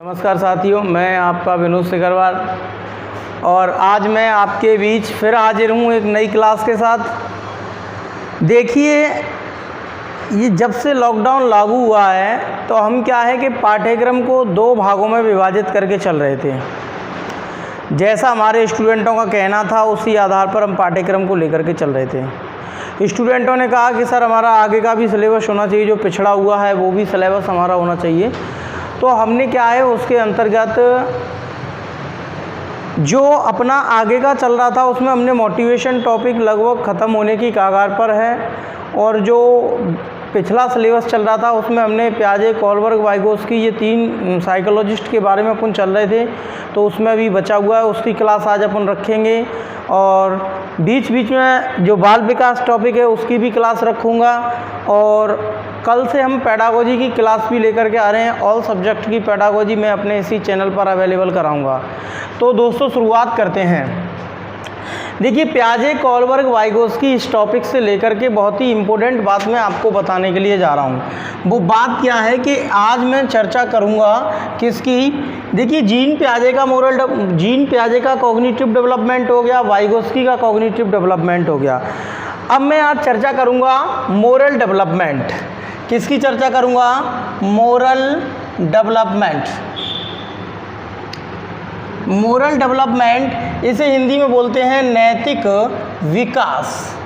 नमस्कार साथियों, मैं आपका विनोद सिकरवार और आज मैं आपके बीच फिर हाजिर हूँ एक नई क्लास के साथ। देखिए, ये जब से लॉकडाउन लागू हुआ है तो हम क्या है कि पाठ्यक्रम को दो भागों में विभाजित करके चल रहे थे। जैसा हमारे स्टूडेंटों का कहना था उसी आधार पर हम पाठ्यक्रम को लेकर के चल रहे थे। स्टूडेंटों ने कहा कि सर हमारा आगे का भी सिलेबस होना चाहिए, जो पिछड़ा हुआ है वो भी सिलेबस हमारा होना चाहिए। तो हमने क्या है उसके अंतर्गत जो अपना आगे का चल रहा था उसमें हमने मोटिवेशन टॉपिक लगभग ख़त्म होने की कगार पर है, और जो पिछला सिलेबस चल रहा था उसमें हमने पियाजे, कोहलबर्ग, वाइगोत्स्की ये तीन साइकोलॉजिस्ट के बारे में अपन चल रहे थे, तो उसमें अभी बचा हुआ है, उसकी क्लास आज अपन रखेंगे। और बीच बीच में जो बाल विकास टॉपिक है उसकी भी क्लास रखूँगा, और कल से हम पेडागोजी की क्लास भी लेकर के आ रहे हैं। ऑल सब्जेक्ट की पेडागोजी मैं अपने इसी चैनल पर अवेलेबल कराऊंगा। तो दोस्तों शुरुआत करते हैं। देखिए, पियाजे, कोहलबर्ग, वाइगोत्स्की इस टॉपिक से लेकर के बहुत ही इम्पोर्टेंट बात मैं आपको बताने के लिए जा रहा हूँ। वो बात क्या है कि आज मैं चर्चा करूँगा किसकी। देखिए, जीन पियाजे का कॉग्निटिव डेवलपमेंट हो गया, वाइगोत्स्की का कॉग्निटिव डेवलपमेंट हो गया। अब मैं आज चर्चा करूँगा मोरल डेवलपमेंट। किसकी चर्चा करूँगा? Moral development. मोरल डेवलपमेंट इसे हिंदी में बोलते हैं नैतिक विकास।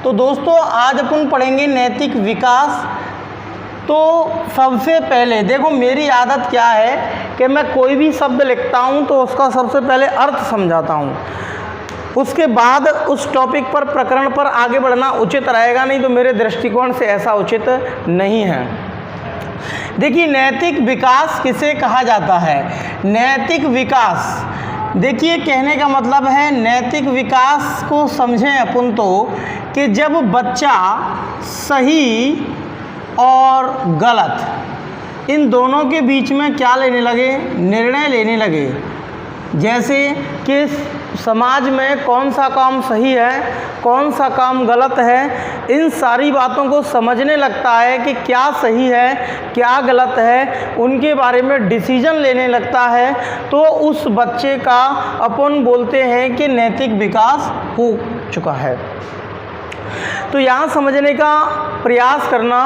तो दोस्तों आज अपन पढ़ेंगे नैतिक विकास। तो सबसे पहले देखो, मेरी आदत क्या है कि मैं कोई भी शब्द लिखता हूँ तो उसका सबसे पहले अर्थ समझाता हूँ, उसके बाद उस टॉपिक पर, प्रकरण पर आगे बढ़ना उचित रहेगा, नहीं तो मेरे दृष्टिकोण से ऐसा उचित नहीं है। देखिए, नैतिक विकास किसे कहा जाता है? नैतिक विकास, देखिए कहने का मतलब है नैतिक विकास को समझें अपन तो कि जब बच्चा सही और गलत इन दोनों के बीच में क्या लेने लगे? निर्णय लेने लगे। जैसे कि समाज में कौन सा काम सही है, कौन सा काम गलत है, इन सारी बातों को समझने लगता है कि क्या सही है, क्या गलत है, उनके बारे में डिसीजन लेने लगता है, तो उस बच्चे का अपन बोलते हैं कि नैतिक विकास हो चुका है। तो यहाँ समझने का प्रयास करना,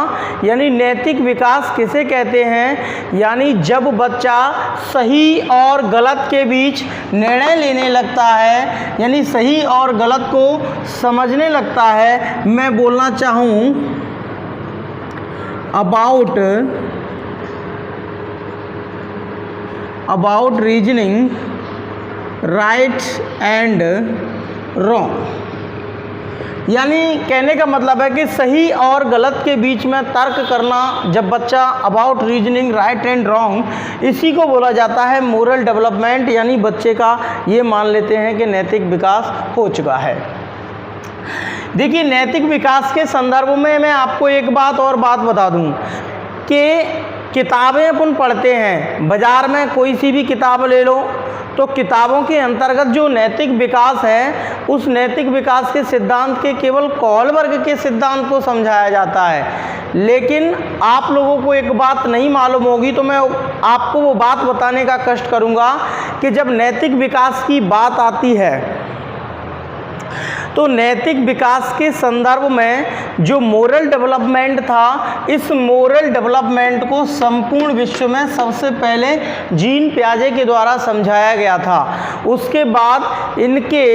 यानी नैतिक विकास किसे कहते हैं? यानी जब बच्चा सही और गलत के बीच निर्णय लेने लगता है, यानी सही और गलत को समझने लगता है। मैं बोलना चाहूँ about reasoning right and wrong, यानी कहने का मतलब है कि सही और गलत के बीच में तर्क करना जब बच्चा about reasoning right and wrong, इसी को बोला जाता है मोरल डेवलपमेंट। यानी बच्चे का ये मान लेते हैं कि नैतिक विकास हो चुका है। देखिए, नैतिक विकास के संदर्भ में मैं आपको एक बात बता दूं कि किताबें अपन पढ़ते हैं, बाज़ार में कोई सी भी किताब ले लो, तो किताबों के अंतर्गत जो नैतिक विकास है उस नैतिक विकास के सिद्धांत के केवल कोहलबर्ग के सिद्धांत को समझाया जाता है। लेकिन आप लोगों को एक बात नहीं मालूम होगी, तो मैं आपको वो बात बताने का कष्ट करूँगा कि जब नैतिक विकास की बात आती है तो नैतिक विकास के संदर्भ में जो मोरल डेवलपमेंट था, इस मोरल डेवलपमेंट को संपूर्ण विश्व में सबसे पहले जीन पियाजे के द्वारा समझाया गया था। उसके बाद इनके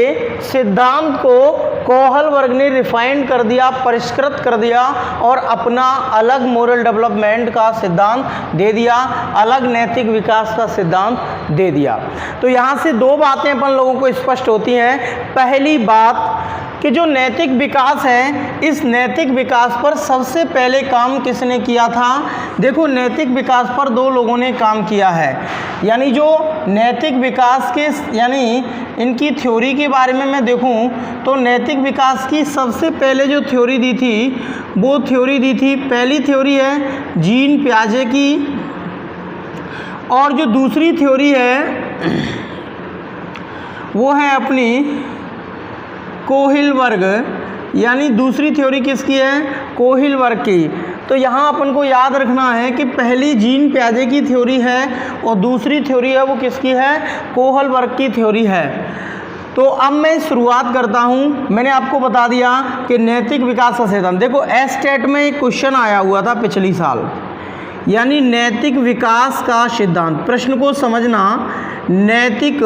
सिद्धांत को कोहलबर्ग ने रिफाइंड कर दिया, परिष्कृत कर दिया और अपना अलग मोरल डेवलपमेंट का सिद्धांत दे दिया, अलग नैतिक विकास का सिद्धांत दे दिया। तो यहाँ से दो बातें अपन लोगों को स्पष्ट होती हैं। पहली बात कि जो नैतिक विकास है, इस नैतिक विकास पर सबसे पहले काम किसने किया था? देखो, नैतिक विकास पर दो लोगों ने काम किया है। यानी जो नैतिक विकास के, यानी इनकी थ्योरी के बारे में मैं देखूं तो नैतिक विकास की सबसे पहले जो थ्योरी दी थी, वो थ्योरी दी थी, पहली थ्योरी है जीन पियाजे की, और जो दूसरी थ्योरी है वो है अपनी कोहलबर्ग। यानी दूसरी थ्योरी किसकी है? कोहलबर्ग की। तो यहाँ अपन को याद रखना है कि पहली जीन पियाजे की थ्योरी है और दूसरी थ्योरी है वो किसकी है, कोहलबर्ग की थ्योरी है। तो अब मैं शुरुआत करता हूँ। मैंने आपको बता दिया कि नैतिक विकास का सिद्धांत, देखो एस्टेट में एक क्वेश्चन आया हुआ था पिछली साल, यानी नैतिक विकास का सिद्धांत। प्रश्न को समझना, नैतिक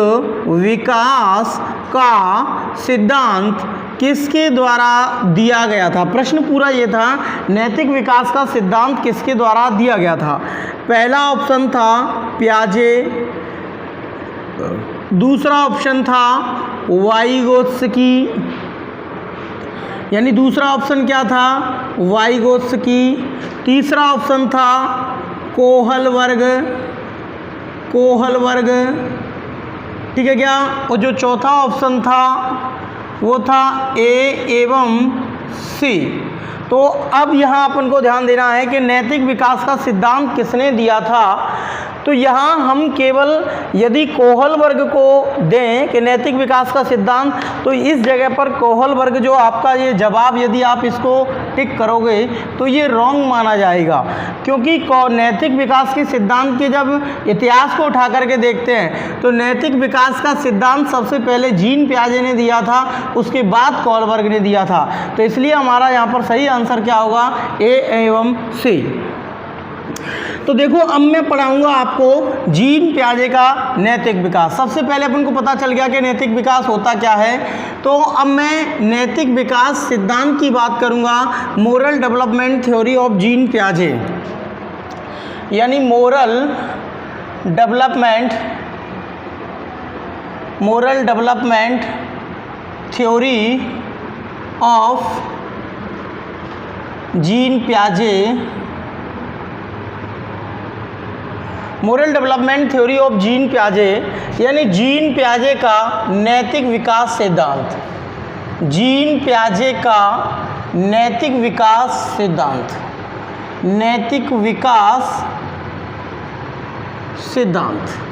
विकास का सिद्धांत किसके द्वारा दिया गया था। प्रश्न पूरा ये था, नैतिक विकास का सिद्धांत किसके द्वारा दिया गया था। पहला ऑप्शन था पियाजे, दूसरा ऑप्शन था वाइगोत्स्की, यानी दूसरा ऑप्शन क्या था, वाइगोत्स्की। तीसरा ऑप्शन था कोहलबर्ग, ठीक है क्या। और जो चौथा ऑप्शन था वो था ए एवं सी। तो अब यहाँ अपन को ध्यान देना है कि नैतिक विकास का सिद्धांत किसने दिया था। तो यहाँ हम केवल यदि कोहलबर्ग को दें कि नैतिक विकास का सिद्धांत, तो इस जगह पर कोहलबर्ग जो आपका ये जवाब यदि आप इसको टिक करोगे तो ये रॉन्ग माना जाएगा, क्योंकि नैतिक विकास के सिद्धांत के जब इतिहास को उठा करके देखते हैं तो नैतिक विकास का सिद्धांत सबसे पहले जीन पियाजे ने दिया था, उसके बाद कोहलबर्ग ने दिया था। तो इसलिए हमारा यहाँ पर सही आंसर क्या होगा, ए एवं सी। तो देखो अब मैं पढ़ाऊंगा आपको जीन पियाजे का नैतिक विकास। सबसे पहले अपन को पता चल गया कि नैतिक विकास होता क्या है। तो अब मैं नैतिक विकास सिद्धांत की बात करूंगा, moral development theory of Jean पियाजे, यानी moral development theory of Jean पियाजे, moral development theory of Jean पियाजे, यानी जीन पियाजे का नैतिक विकास सिद्धांत, जीन पियाजे का नैतिक विकास सिद्धांत, नैतिक विकास सिद्धांत,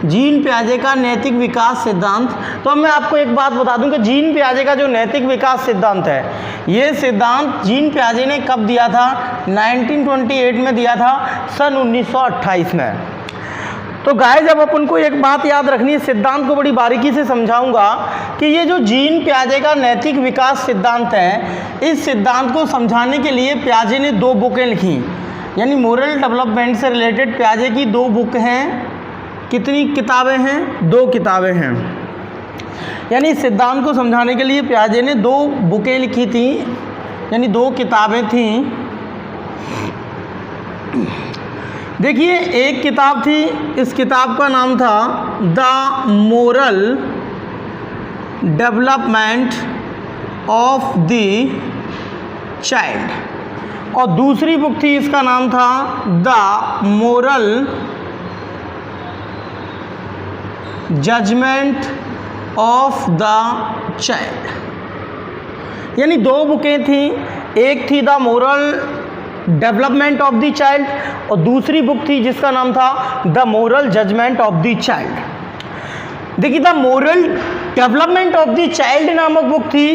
जीन पियाजे का नैतिक विकास सिद्धांत। तो अब मैं आपको एक बात बता दूं कि जीन पियाजे का जो नैतिक विकास सिद्धांत है, ये सिद्धांत जीन पियाजे ने कब दिया था, 1928 में दिया था, सन 1928 में। तो गाइस अब अपन को एक बात याद रखनी है, सिद्धांत को बड़ी बारीकी से समझाऊंगा कि ये जो जीन पियाजे का नैतिक विकास सिद्धांत है, इस सिद्धांत को समझाने के लिए पियाजे ने 2 बुकें लिखी, यानी मोरल डेवलपमेंट से रिलेटेड पियाजे की 2 बुक हैं। कितनी किताबें हैं, 2 किताबें हैं। यानी इस सिद्धांत को समझाने के लिए पियाजे ने 2 बुकें लिखी थी, यानी 2 किताबें थीं। देखिए एक किताब थी, इस किताब का नाम था the moral development of the child, और दूसरी बुक थी, इसका नाम था the moral judgement of the child. यानी 2 बुकें थी, एक थी the moral development of the child और दूसरी बुक थी जिसका नाम था the moral judgement of the child. देखिए the moral development of the child नामक बुक थी।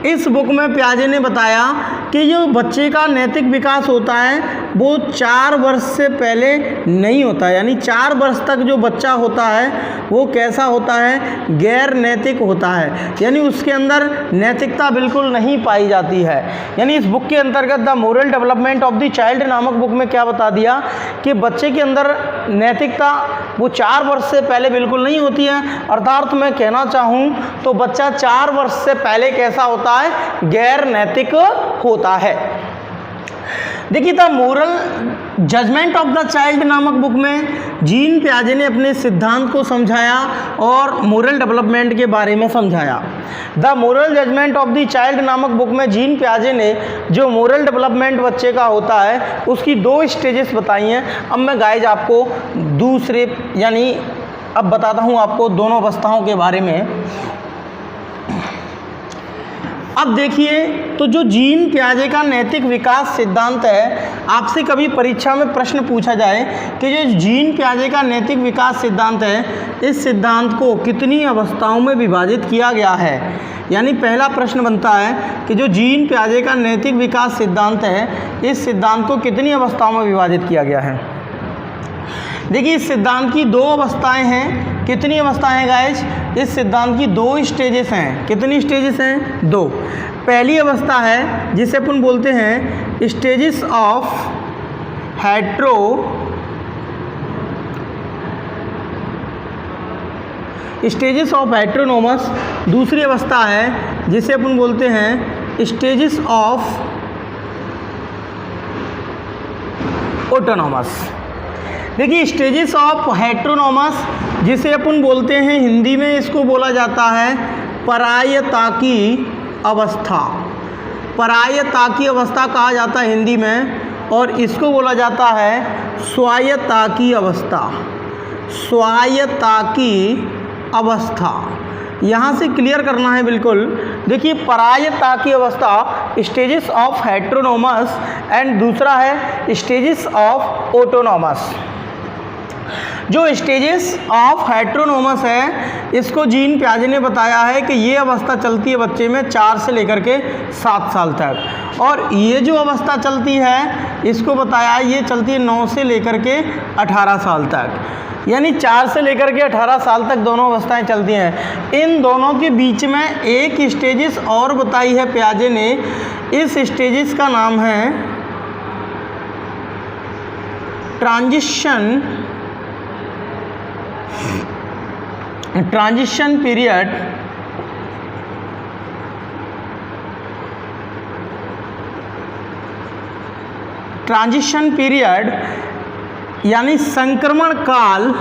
इस बुक में पियाजे ने बताया कि जो बच्चे का नैतिक विकास होता है वो 4 वर्ष से पहले नहीं होता, यानी 4 वर्ष तक जो बच्चा होता है वो कैसा होता है, गैर नैतिक होता है, यानी उसके अंदर नैतिकता बिल्कुल नहीं पाई जाती है। यानी इस बुक के अंतर्गत the moral development of the child नामक बुक में क्या बता दिया कि बच्चे के अंदर नैतिकता वो 4 वर्ष से पहले बिल्कुल नहीं होती है। अर्थात मैं कहना चाहूँ तो बच्चा 4 वर्ष से पहले कैसा होता है, गैर नैतिक होता है। देखिए the moral judgement of the child नामक बुक में जीन पियाजे ने अपने सिद्धांत को समझाया और मोरल डेवलपमेंट के बारे में समझाया। The moral judgement of the child नामक बुक में जीन पियाजे ने जो मोरल डेवलपमेंट बच्चे का होता है उसकी 2 स्टेजेस बताई हैं। अब मैं गाइज आपको दूसरे यानी अब बताता हूँ आपको दोनों अवस्थाओं के बारे में। अब देखिए, तो जो जीन पियाजे का नैतिक विकास सिद्धांत है, आपसे कभी परीक्षा में प्रश्न पूछा जाए कि जो जीन पियाजे का नैतिक विकास सिद्धांत है, इस सिद्धांत को कितनी अवस्थाओं में विभाजित किया गया है। यानी पहला प्रश्न बनता है कि जो जीन पियाजे का नैतिक विकास सिद्धांत है, इस सिद्धांत को कितनी अवस्थाओं में विभाजित किया गया है। देखिए, इस सिद्धांत की दो अवस्थाएं हैं। कितनी अवस्थाएं हैं गाइस? इस सिद्धांत की दो स्टेजेस हैं। कितनी स्टेजेस हैं? दो। पहली अवस्था है जिसे अपन बोलते हैं स्टेजेस ऑफ हेट्रोनोमस। दूसरी अवस्था है जिसे अपन बोलते हैं स्टेजेस ऑफ ऑटोनोमस। देखिए, स्टेजेस ऑफ हेट्रोनोमस जिसे अपन बोलते हैं, हिंदी में इसको बोला जाता है परायता की अवस्था। परायता की अवस्था कहा जाता है हिंदी में, और इसको बोला जाता है स्वायत्ता की अवस्था। स्वायत्ता की अवस्था यहाँ से क्लियर करना है बिल्कुल। देखिए, परायत्ता की अवस्था स्टेजेस ऑफ हेट्रोनोमस एंड दूसरा है स्टेजेस ऑफ ऑटोनोमस। जो स्टेजेस ऑफ हेट्रोनोमस है, इसको जीन पियाजे ने बताया है कि ये अवस्था चलती है बच्चे में 4 से लेकर के 7 साल तक, और ये जो अवस्था चलती है, इसको बताया है ये चलती है 9 से लेकर के 18 साल तक। यानी 4 से लेकर के 18 साल तक दोनों अवस्थाएं चलती हैं। इन दोनों के बीच में एक स्टेजेस और बताई है पियाजे ने। इस स्टेजेस का नाम है ट्रांजिशन पीरियड। ट्रांजिशन पीरियड यानी संक्रमण काल,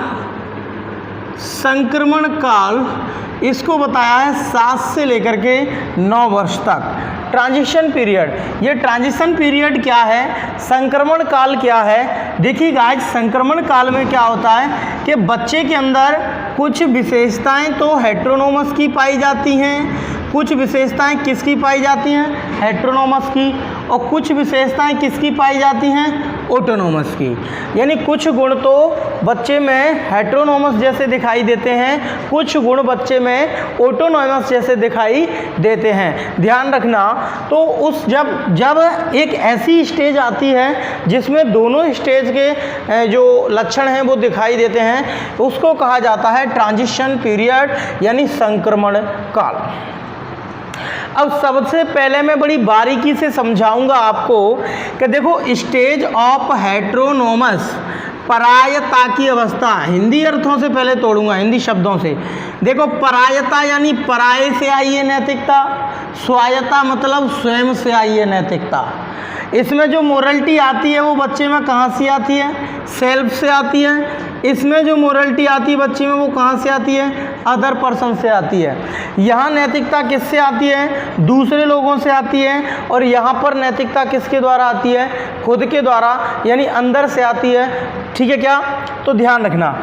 इसको बताया है 7 से लेकर के 9 वर्ष तक। ट्रांजिशन पीरियड, ये ट्रांजिशन पीरियड क्या है, संक्रमण काल क्या है? देखिए गाइस, संक्रमण काल में क्या होता है कि बच्चे के अंदर कुछ विशेषताएं तो हेट्रोनोमस की पाई जाती हैं, कुछ विशेषताएं किसकी पाई जाती हैं? हेट्रोनोमस की, और कुछ विशेषताएं किसकी पाई जाती हैं? ऑटोनोमस की। यानी कुछ गुण तो बच्चे में हेट्रोनोमस जैसे दिखाई देते हैं, कुछ गुण बच्चे में ऑटोनोमस जैसे दिखाई देते हैं। ध्यान रखना, तो जब एक ऐसी स्टेज आती है जिसमें दोनों स्टेज के जो लक्षण हैं वो दिखाई देते हैं, उसको कहा जाता है ट्रांजिशन पीरियड यानी संक्रमण काल। अब सबसे पहले मैं बड़ी बारीकी से समझाऊंगा आपको कि देखो, स्टेज ऑफ हेट्रोनोमस, परायता की अवस्था, हिंदी अर्थों से पहले तोड़ूंगा, हिंदी शब्दों से। देखो, परायता यानी पराये से आई है नैतिकता, स्वायत्ता मतलब स्वयं से आई है नैतिकता। इसमें जो मोरलिटी आती है वो बच्चे में कहाँ से आती है? सेल्फ से आती है। इसमें जो मोरलिटी आती है बच्चे में वो कहाँ से आती है? अदर पर्सन से आती है। यहाँ नैतिकता किससे आती है? दूसरे लोगों से आती है। और यहाँ पर नैतिकता किसके द्वारा आती है? खुद के द्वारा, यानी अंदर से आती है। ठीक है क्या? तो ध्यान रखना,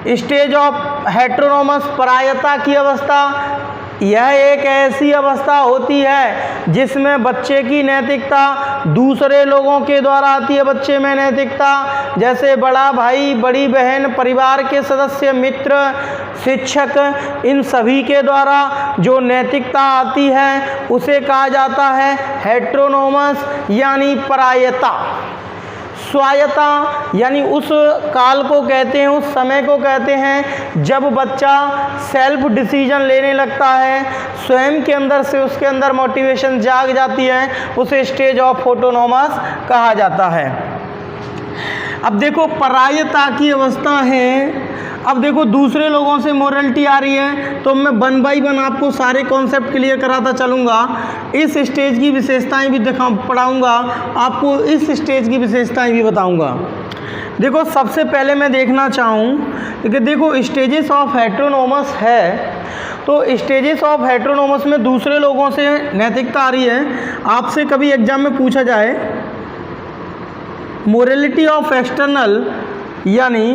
स्टेज ऑफ हेट्रोनोमस, परायता की अवस्था, यह एक ऐसी अवस्था होती है जिसमें बच्चे की नैतिकता दूसरे लोगों के द्वारा आती है। बच्चे में नैतिकता जैसे बड़ा भाई, बड़ी बहन, परिवार के सदस्य, मित्र, शिक्षक, इन सभी के द्वारा जो नैतिकता आती है उसे कहा जाता है हेट्रोनोमस यानी परायता। स्वायत्ता यानी उस काल को कहते हैं, उस समय को कहते हैं जब बच्चा सेल्फ डिसीजन लेने लगता है, स्वयं के अंदर से उसके अंदर मोटिवेशन जाग जाती है, उसे स्टेज ऑफ ऑटोनोमस कहा जाता है। अब देखो, परायत्ता की अवस्था है। अब देखो, दूसरे लोगों से मोरलिटी आ रही है, तो मैं 1 बाय 1 आपको सारे कॉन्सेप्ट क्लियर कराता चलूँगा। इस स्टेज की विशेषताएं भी पढ़ाऊँगा आपको, इस स्टेज की विशेषताएं भी बताऊँगा। देखो, सबसे पहले मैं देखना चाहूँ कि देखो, स्टेजेस ऑफ हेट्रोनोमस है, तो स्टेजेस ऑफ हेट्रोनोमस में दूसरे लोगों से नैतिकता आ रही है। आपसे कभी एग्जाम में पूछा जाए मोरलिटी ऑफ एक्सटर्नल यानी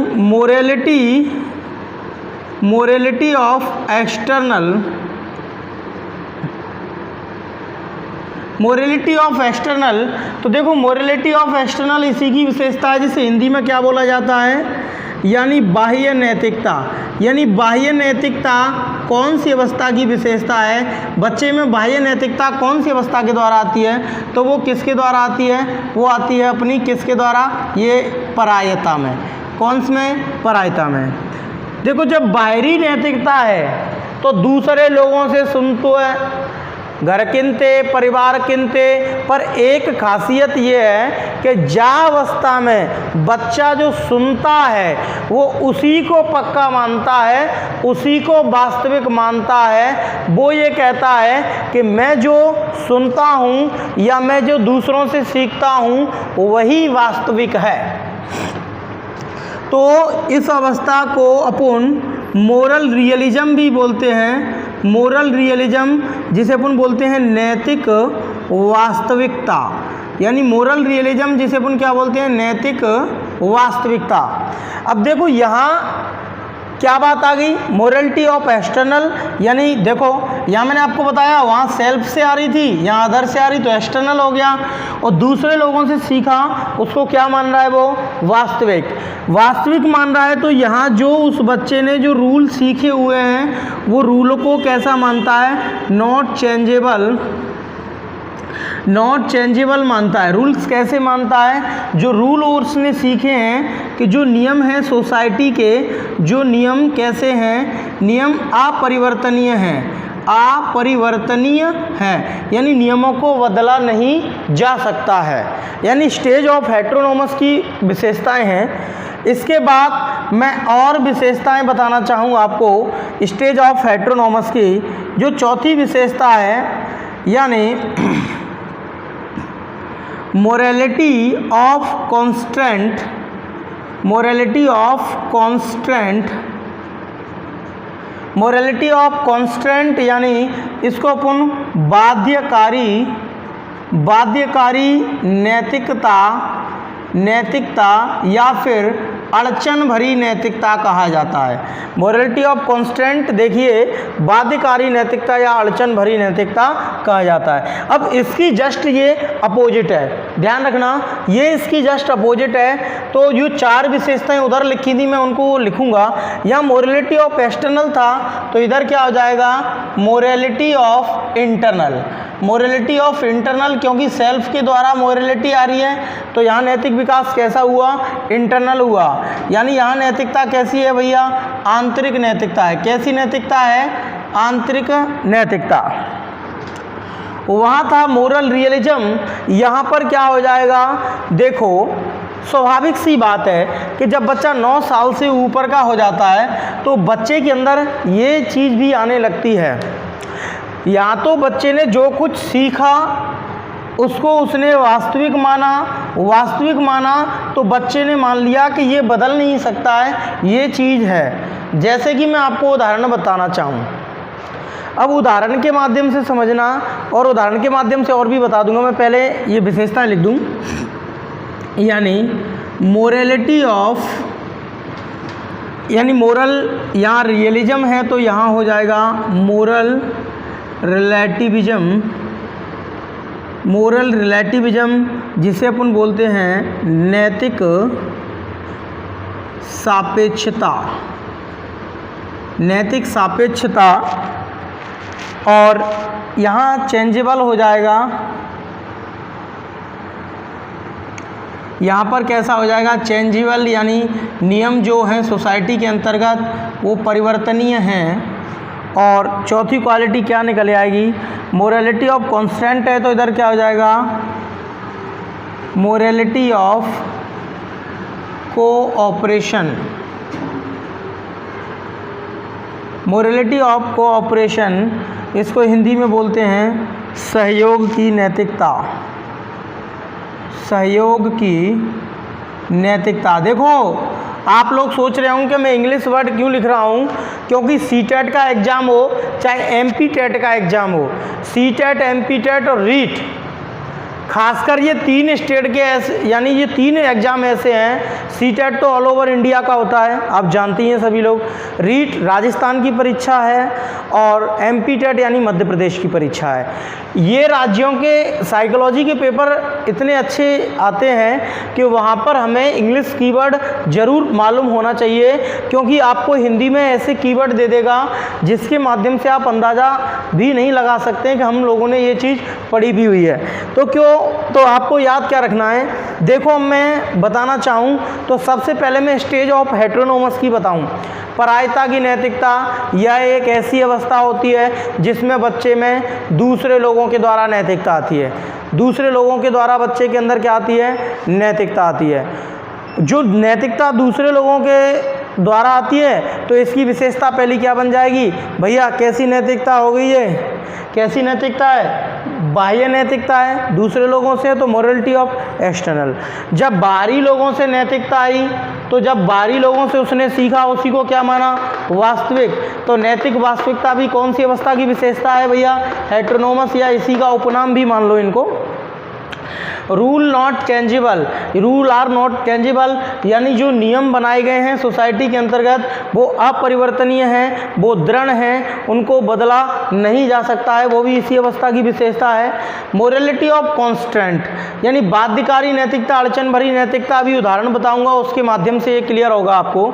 morality of external morality of external, तो देखो मोरलिटी ऑफ एक्सटर्नल इसी की विशेषता है जिसे हिंदी में क्या बोला जाता है, यानी बाह्य नैतिकता। यानी बाह्य नैतिकता कौन सी अवस्था की विशेषता है, बच्चे में बाह्य नैतिकता कौन सी अवस्था के द्वारा आती है, तो वो किसके द्वारा आती है, वो आती है अपनी किसके द्वारा, ये परायता में। कौन सी में, परायता में। देखो जब बाहरी नैतिकता है तो दूसरे लोगों से सुनते है, घर किनते, परिवार किनते, पर एक खासियत ये है कि जा अवस्था में बच्चा जो सुनता है वो उसी को पक्का मानता है, उसी को वास्तविक मानता है। वो ये कहता है कि मैं जो सुनता हूँ या मैं जो दूसरों से सीखता हूँ वही वास्तविक है। तो इस अवस्था को अपन मोरल रियलिज्म भी बोलते हैं। मोरल रियलिज्म जिसे अपन बोलते हैं नैतिक वास्तविकता, यानी मोरल रियलिज्म जिसे अपन क्या बोलते हैं, नैतिक वास्तविकता। अब देखो यहाँ क्या बात आ गई, मोरलिटी ऑफ एक्सटर्नल, यानी देखो यहाँ मैंने आपको बताया वहाँ सेल्फ से आ रही थी, यहाँ अदर से आ रही, तो एक्सटर्नल हो गया। और दूसरे लोगों से सीखा उसको क्या मान रहा है, वो वास्तविक, वास्तविक मान रहा है। तो यहाँ जो उस बच्चे ने जो रूल सीखे हुए हैं वो रूल को कैसा मानता है, नॉट चेंजेबल, नॉट चेंजेबल मानता है। रूल्स कैसे मानता है, जो रूल उसने सीखे हैं कि जो नियम हैं सोसाइटी के, जो नियम कैसे हैं, नियम अपरिवर्तनीय हैं, अपरिवर्तनीय है, यानी नियमों को बदला नहीं जा सकता है। यानी स्टेज ऑफ हेटेरोनोमस की विशेषताएं हैं। इसके बाद मैं और विशेषताएं बताना चाहूँ आपको स्टेज ऑफ हेटेरोनोमस की। जो चौथी विशेषता है यानी morality of constant, morality of constant, morality of constant, यानी इसको अपन बाध्यकारी, बाध्यकारी नैतिकता, नैतिकता या फिर अड़चन भरी नैतिकता कहा जाता है। मोरलिटी ऑफ कॉन्स्टेंट देखिए बाध्यकारी नैतिकता या अड़चन भरी नैतिकता कहा जाता है। अब इसकी जस्ट ये अपोजिट है, ध्यान रखना, ये इसकी जस्ट अपोजिट है। तो जो चार विशेषताएं उधर लिखी थी मैं उनको लिखूंगा। यहाँ मोरलिटी ऑफ एक्सटर्नल था तो इधर क्या हो जाएगा, morality of internal, morality of internal, क्योंकि सेल्फ के द्वारा मोरलिटी आ रही है तो यहाँ नैतिक विकास कैसा हुआ, इंटरनल हुआ। यानी यहाँ नैतिकता कैसी है भैया, आंतरिक नैतिकता है। कैसी नैतिकता है, आंतरिक नैतिकता। वहाँ था मोरल रियलिज्म, यहाँ पर क्या हो जाएगा, देखो स्वाभाविक सी बात है कि जब बच्चा 9 साल से ऊपर का हो जाता है तो बच्चे के अंदर ये चीज़ भी आने लगती है, या तो बच्चे ने जो कुछ सीखा उसको उसने वास्तविक माना, वास्तविक माना तो बच्चे ने मान लिया कि ये बदल नहीं सकता है, ये चीज़ है। जैसे कि मैं आपको उदाहरण बताना चाहूँ, अब उदाहरण के माध्यम से समझना और उदाहरण के माध्यम से और भी बता दूंगा। मैं पहले ये विशेषताएं लिख दूँ, यानी मोरलिटी ऑफ, यानी मोरल, यहाँ रियलिज्म है तो यहाँ हो जाएगा मोरल रिलेटिविज्म, मोरल रिलेटिविज्म जिसे अपन बोलते हैं नैतिक सापेक्षता, नैतिक सापेक्षता। और यहाँ चेंजेबल हो जाएगा, यहाँ पर कैसा हो जाएगा, चेंजेबल, यानी नियम जो हैं सोसाइटी के अंतर्गत वो परिवर्तनीय हैं। और चौथी क्वालिटी क्या निकल आएगी, मोरलिटी ऑफ कॉन्स्टेंट है तो इधर क्या हो जाएगा, morality of cooperation, morality of cooperation, इसको हिंदी में बोलते हैं सहयोग की नैतिकता, सहयोग की नैतिकता। देखो आप लोग सोच रहे होंगे कि मैं इंग्लिश वर्ड क्यों लिख रहा हूँ, क्योंकि सीटेट का एग्ज़ाम हो चाहे एमपी टेट का एग्ज़ाम हो, सीटेट, एमपी टेट और रीट, खासकर ये 3 स्टेट के ऐसे, यानी ये 3 एग्ज़ाम ऐसे हैं। सीटेट तो ऑल ओवर इंडिया का होता है, आप जानते ही हैं सभी लोग। रीट राजस्थान की परीक्षा है और एमपी टेट यानी मध्य प्रदेश की परीक्षा है। ये राज्यों के साइकोलॉजी के पेपर इतने अच्छे आते हैं कि वहाँ पर हमें इंग्लिश कीवर्ड ज़रूर मालूम होना चाहिए, क्योंकि आपको हिंदी में ऐसे कीवर्ड दे देगा जिसके माध्यम से आप अंदाज़ा भी नहीं लगा सकते हैं कि हम लोगों ने ये चीज़ पढ़ी भी हुई है। तो आपको याद क्या रखना है, देखो मैं बताना चाहूँ तो सबसे पहले मैं स्टेज ऑफ हेटेरोनोमस की बताऊँ। परायता की नैतिकता यह एक ऐसी अवस्था होती है जिसमें बच्चे में दूसरे लोगों के द्वारा नैतिकता आती है। दूसरे लोगों के द्वारा बच्चे के अंदर क्या आती है, नैतिकता आती है। जो नैतिकता दूसरे लोगों के द्वारा आती है तो इसकी विशेषता पहली क्या बन जाएगी भैया, कैसी नैतिकता हो गई है, कैसी नैतिकता है, बाह्य नैतिकता है दूसरे लोगों से, तो मोरलिटी ऑफ एक्सटर्नल। जब बाहरी लोगों से नैतिकता आई तो जब बाहरी लोगों से उसने सीखा उसी को क्या माना, वास्तविक। तो नैतिक वास्तविकता भी कौन सी अवस्था की विशेषता है भैया, हेटेरोनोमस, या इसी का उपनाम भी मान लो इनको। Rule not changeable, rule are not changeable, यानी जो नियम बनाए गए हैं सोसाइटी के अंतर्गत वो अपरिवर्तनीय हैं, वो दृढ़ हैं, उनको बदला नहीं जा सकता है, वो भी इसी अवस्था की विशेषता है। मोरलिटी ऑफ कॉन्स्टेंट, यानी बाध्यकारी नैतिकता, अड़चन भरी नैतिकता, अभी उदाहरण बताऊंगा उसके माध्यम से ये क्लियर होगा आपको।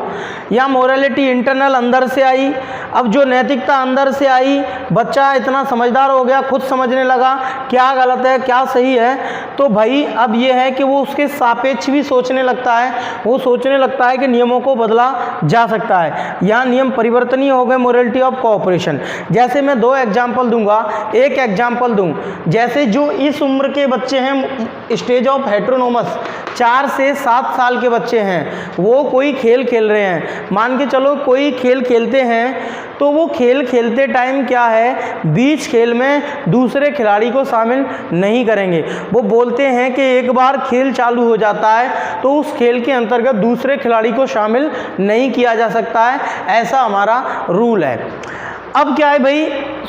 या मोरलिटी इंटरनल, अंदर से आई। अब जो नैतिकता अंदर से आई, बच्चा इतना समझदार हो गया, खुद समझने लगा क्या गलत है क्या सही है, तो भाई अब ये है कि वो उसके सापेक्ष भी सोचने लगता है, वो सोचने लगता है कि नियमों को बदला जा सकता है। यहाँ नियम परिवर्तनीय हो गए, मोरलिटी ऑफ कोऑपरेशन। जैसे मैं 2 एग्जाम्पल दूंगा, एक एग्जाम्पल दूं, जैसे जो इस उम्र के बच्चे हैं स्टेज ऑफ हेटेरोनोमस, 4 से 7 साल के बच्चे हैं, वो कोई खेल खेल रहे हैं, मान के चलो कोई खेल खेलते हैं, तो वो खेल खेलते टाइम क्या है, बीच खेल में दूसरे खिलाड़ी को शामिल नहीं करेंगे। वो बोलते हैं कि एक बार खेल चालू हो जाता है तो उस खेल के अंतर्गत दूसरे खिलाड़ी को शामिल नहीं किया जा सकता है, ऐसा हमारा रूल है। अब क्या है भाई,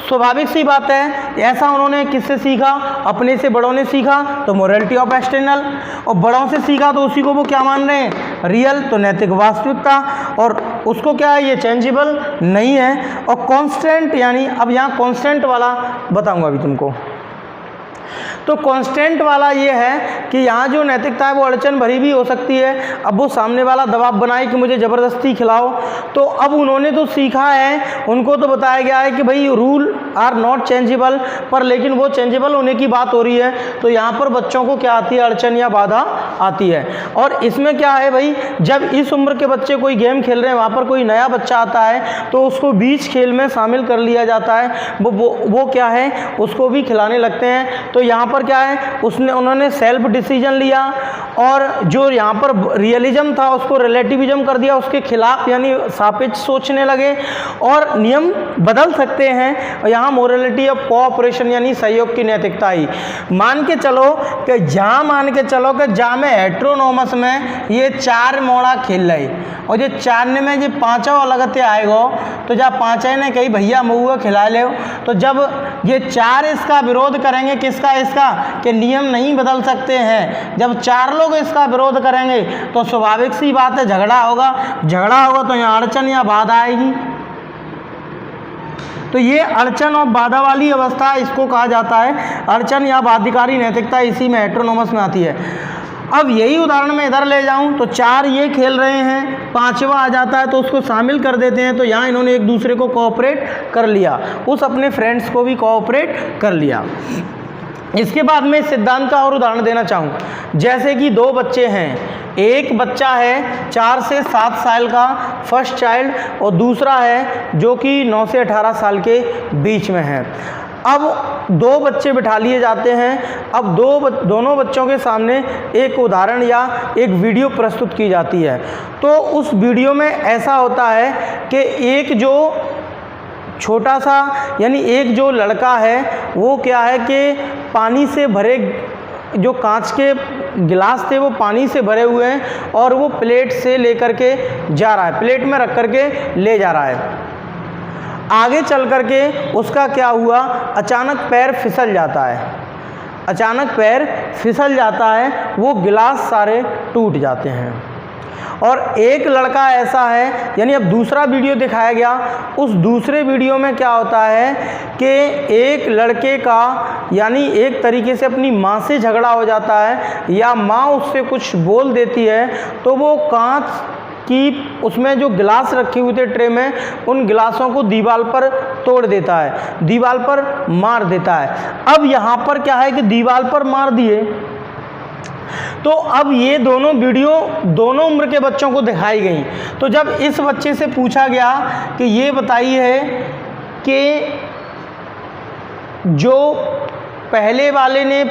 स्वाभाविक सी बात है, ऐसा उन्होंने किससे सीखा, अपने से बड़ों ने सीखा, तो मोरलिटी ऑफ एक्सटर्नल, और बड़ों से सीखा तो उसी को वो क्या मान रहे हैं, रियल, तो नैतिक वास्तविकता, और उसको क्या है, ये चेंजेबल नहीं है। और कांस्टेंट, यानी अब यहाँ कांस्टेंट वाला बताऊंगा अभी तुमको। तो कांस्टेंट वाला ये है कि यहाँ जो नैतिकता है वो अड़चन भरी भी हो सकती है। अब वो सामने वाला दबाव बनाए कि मुझे ज़बरदस्ती खिलाओ, तो अब उन्होंने तो सीखा है, उनको तो बताया गया है कि भाई रूल आर नॉट चेंजेबल, पर लेकिन वो चेंजेबल होने की बात हो रही है, तो यहाँ पर बच्चों को क्या आती है, अड़चन या बाधा आती है। और इसमें क्या है भाई, जब इस उम्र के बच्चे कोई गेम खेल रहे हैं, वहाँ पर कोई नया बच्चा आता है तो उसको बीच खेल में शामिल कर लिया जाता है, वो क्या है, उसको भी खिलाने लगते हैं। तो यहाँ पर क्या है, उन्होंने सेल्फ डिसीजन लिया, और जो यहाँ पर रियलिज्म था उसको रिलेटिविज्म कर दिया, उसके खिलाफ यानी सापेक्ष सोचने लगे, और नियम बदल सकते हैं। और यहाँ मोरलिटी ऑफ कोऑपरेशन यानी सहयोग की नैतिकता आई। मान के चलो कि जहाँ में हेटेरोनोमस में ये 4 मोड़ा खेल रही, और ये 4 ने में ये 5 लगते आएगो, तो जब 5 ने कही भैया मुँह खिला ले, तो जब ये 4 इसका विरोध करेंगे, किसका, इसका, कि नियम नहीं बदल सकते हैं, जब 4 लोग इसका विरोध करेंगे तो स्वाभाविक सी बात है झगड़ा होगा तो यहाँ अड़चन या बाधा आएगी। तो ये अड़चन और बाधा वाली अवस्था इसको कहा जाता है, अड़चन या बाध्यकारी नैतिकता, इसी में हेटेरोनोमस में आती है। अब यही उदाहरण मैं इधर ले जाऊं तो 4 ये खेल रहे हैं, 5वां आ जाता है तो उसको शामिल कर देते हैं, तो यहाँ इन्होंने एक दूसरे को कोऑपरेट कर लिया, उस अपने फ्रेंड्स को भी कोऑपरेट कर लिया। इसके बाद में इस सिद्धांत का और उदाहरण देना चाहूँ, जैसे कि 2 बच्चे हैं, एक बच्चा है 4 से 7 साल का फर्स्ट चाइल्ड, और दूसरा है जो कि 9 से 18 साल के बीच में है। अब 2 बच्चे बिठा लिए जाते हैं। अब दोनों बच्चों के सामने एक उदाहरण या एक वीडियो प्रस्तुत की जाती है। तो उस वीडियो में ऐसा होता है कि एक जो छोटा सा, यानी एक जो लड़का है वो क्या है कि पानी से भरे, जो कांच के गिलास थे वो पानी से भरे हुए हैं, और वो प्लेट से लेकर के जा रहा है, प्लेट में रख करके ले जा रहा है। आगे चल करके उसका क्या हुआ, अचानक पैर फिसल जाता है। अचानक पैर फिसल जाता है, वो गिलास सारे टूट जाते हैं। और एक लड़का ऐसा है, यानी अब दूसरा वीडियो दिखाया गया, उस दूसरे वीडियो में क्या होता है कि एक लड़के का यानी एक तरीके से अपनी माँ से झगड़ा हो जाता है या माँ उससे कुछ बोल देती है, तो वो कांच कि उसमें जो गिलास रखे हुए थे ट्रे में, उन गिलासों को दीवार पर तोड़ देता है, दीवार पर मार देता है। अब यहाँ पर क्या है कि दीवार पर मार दिए, तो अब ये दोनों वीडियो दोनों उम्र के बच्चों को दिखाई गई। तो जब इस बच्चे से पूछा गया कि ये बताइए कि जो पहले वाले ने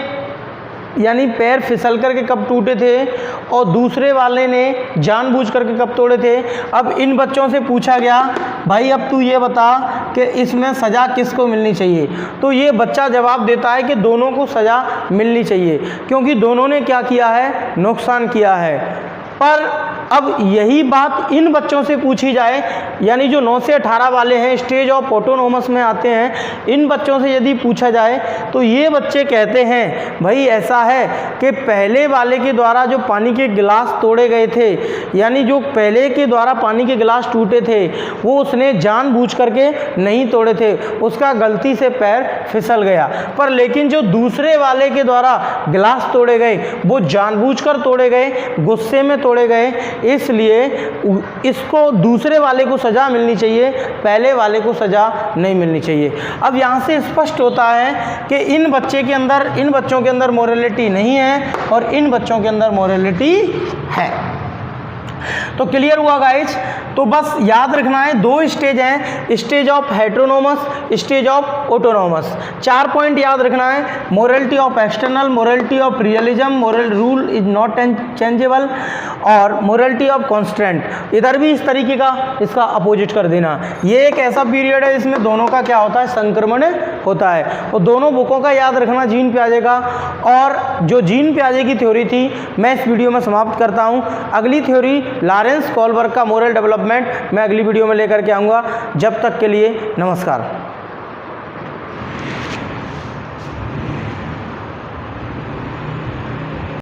यानी पैर फिसल करके कब टूटे थे और दूसरे वाले ने जानबूझ करके कब तोड़े थे, अब इन बच्चों से पूछा गया भाई अब तू ये बता कि इसमें सज़ा किसको मिलनी चाहिए। तो ये बच्चा जवाब देता है कि दोनों को सज़ा मिलनी चाहिए, क्योंकि दोनों ने क्या किया है, नुकसान किया है। पर अब यही बात इन बच्चों से पूछी जाए, यानी जो 9 से 18 वाले हैं, स्टेज ऑफ ऑटोनोमस में आते हैं, इन बच्चों से यदि पूछा जाए तो ये बच्चे कहते हैं भाई ऐसा है कि पहले वाले के द्वारा जो पानी के गिलास तोड़े गए थे, यानी जो पहले के द्वारा पानी के गिलास टूटे थे, वो उसने जानबूझ करके नहीं तोड़े थे, उसका गलती से पैर फिसल गया। पर लेकिन जो दूसरे वाले के द्वारा गिलास तोड़े गए वो जानबूझकर तोड़े गए, गुस्से में तोड़े गए, इसलिए इसको दूसरे वाले को सज़ा मिलनी चाहिए, पहले वाले को सज़ा नहीं मिलनी चाहिए। अब यहाँ से स्पष्ट होता है कि इन बच्चों के अंदर मोरालिटी नहीं है और इन बच्चों के अंदर मोरालिटी है। तो क्लियर हुआ गाइज। तो बस याद रखना है, 2 स्टेज हैं, stage of heteronomous, stage of autonomous. 4 point याद रखना है, morality of external, morality of realism, moral rule is not changeable, और मोरालिटी ऑफ कॉन्स्टेंट। इधर भी इस तरीके का इसका अपोजिट कर देना। ये एक ऐसा पीरियड है जिसमें दोनों का क्या होता है, संक्रमण होता है। और दोनों बुकों का याद रखना, जीन पियाजे का, और जो जीन पियाजे की थ्योरी थी मैं इस वीडियो में समाप्त करता हूँ। अगली थ्योरी लॉरेंस कोहलबर्ग का मोरल डेवलपमेंट मैं अगली वीडियो में लेकर के आऊँगा। जब तक के लिए नमस्कार।